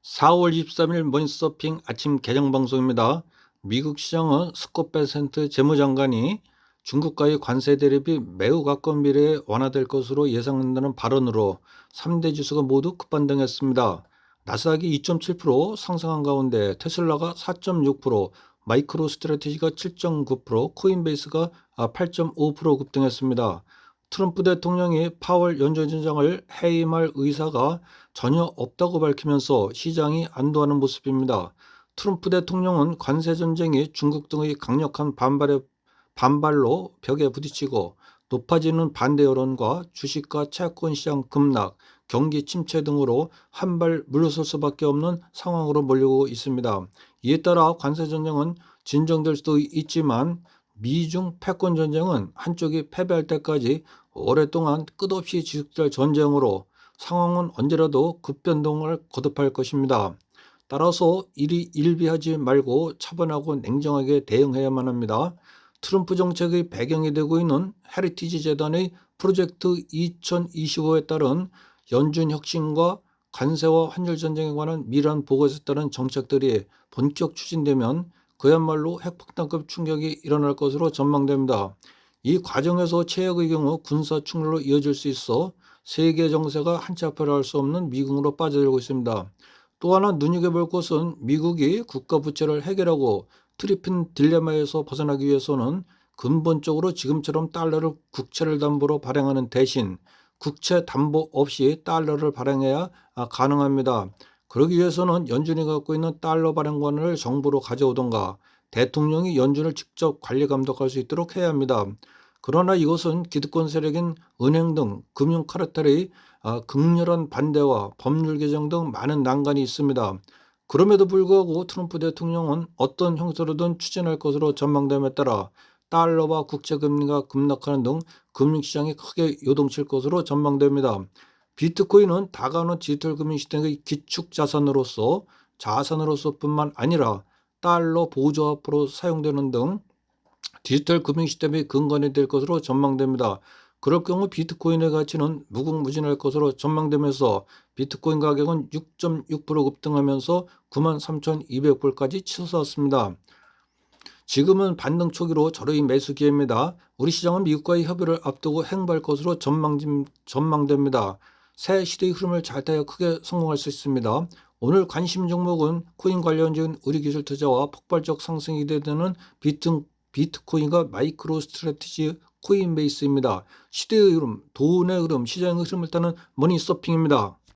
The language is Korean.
4월 23일 머니서핑 아침 개장 방송입니다. 미국 시장은 스콧 베센트 재무장관이 중국과의 관세 대립이 매우 가까운 미래에 완화될 것으로 예상된다는 발언으로 3대 지수가 모두 급반등했습니다. 나스닥이 2.7% 상승한 가운데 테슬라가 4.6%, 마이크로 스트래티지가 7.9%, 코인베이스가 8.5% 급등했습니다. 트럼프 대통령이 파월 연준의장을 해임할 의사가 전혀 없다고 밝히면서 시장이 안도하는 모습입니다. 트럼프 대통령은 관세 전쟁이 중국 등의 강력한 반발로 벽에 부딪히고 높아지는 반대 여론과 주식과 채권 시장 급락, 경기 침체 등으로 한 발 물러설 수밖에 없는 상황으로 몰리고 있습니다. 이에 따라 관세 전쟁은 진정될 수도 있지만 미중 패권 전쟁은 한쪽이 패배할 때까지 오랫동안 끝없이 지속될 전쟁으로 상황은 언제라도 급변동을 거듭할 것입니다. 따라서 이리 일비하지 말고 차분하고 냉정하게 대응해야만 합니다. 트럼프 정책의 배경이 되고 있는 헤리티지 재단의 프로젝트 2025에 따른 연준 혁신과 관세와 환율 전쟁에 관한 미란 보고서에 따른 정책들이 본격 추진되면 그야말로 핵폭탄급 충격이 일어날 것으로 전망됩니다. 이 과정에서 최악의 경우 군사 충돌로 이어질 수 있어 세계 정세가 한치 앞을 알 수 없는 미국으로 빠져들고 있습니다. 또 하나 눈여겨볼 것은 미국이 국가 부채를 해결하고 트리핀 딜레마에서 벗어나기 위해서는 근본적으로 지금처럼 달러를 국채를 담보로 발행하는 대신 국채 담보 없이 달러를 발행해야 가능합니다. 그러기 위해서는 연준이 갖고 있는 달러 발행권을 정부로 가져오던가 대통령이 연준을 직접 관리 감독할 수 있도록 해야 합니다. 그러나 이것은 기득권 세력인 은행 등 금융 카르텔의 극렬한 반대와 법률 개정 등 많은 난관이 있습니다. 그럼에도 불구하고 트럼프 대통령은 어떤 형태로든 추진할 것으로 전망됨에 따라 달러와 국채금리가 급락하는 등 금융시장이 크게 요동칠 것으로 전망됩니다. 비트코인은 다가오는 디지털 금융시대의 자산으로서뿐만 아니라 달러 보조화폐로 사용되는 등 디지털 금융시스템의 근간이 될 것으로 전망됩니다. 그럴 경우 비트코인의 가치는 무궁무진할 것으로 전망되면서 비트코인 가격은 6.6% 급등하면서 93,200불까지 치솟았습니다. 지금은 반등 초기로 저로의 매수 기회입니다. 우리 시장은 미국과의 협의를 앞두고 행보할 것으로 전망됩니다. 새 시대의 흐름을 잘 타야 크게 성공할 수 있습니다. 오늘 관심 종목은 코인 관련주인 우리기술 투자와 폭발적 상승이 기대되는 비트코인과 마이크로 스트래티지 코인베이스입니다. 시대의 흐름, 돈의 흐름, 시장의 흐름을 타는 머니 서핑입니다.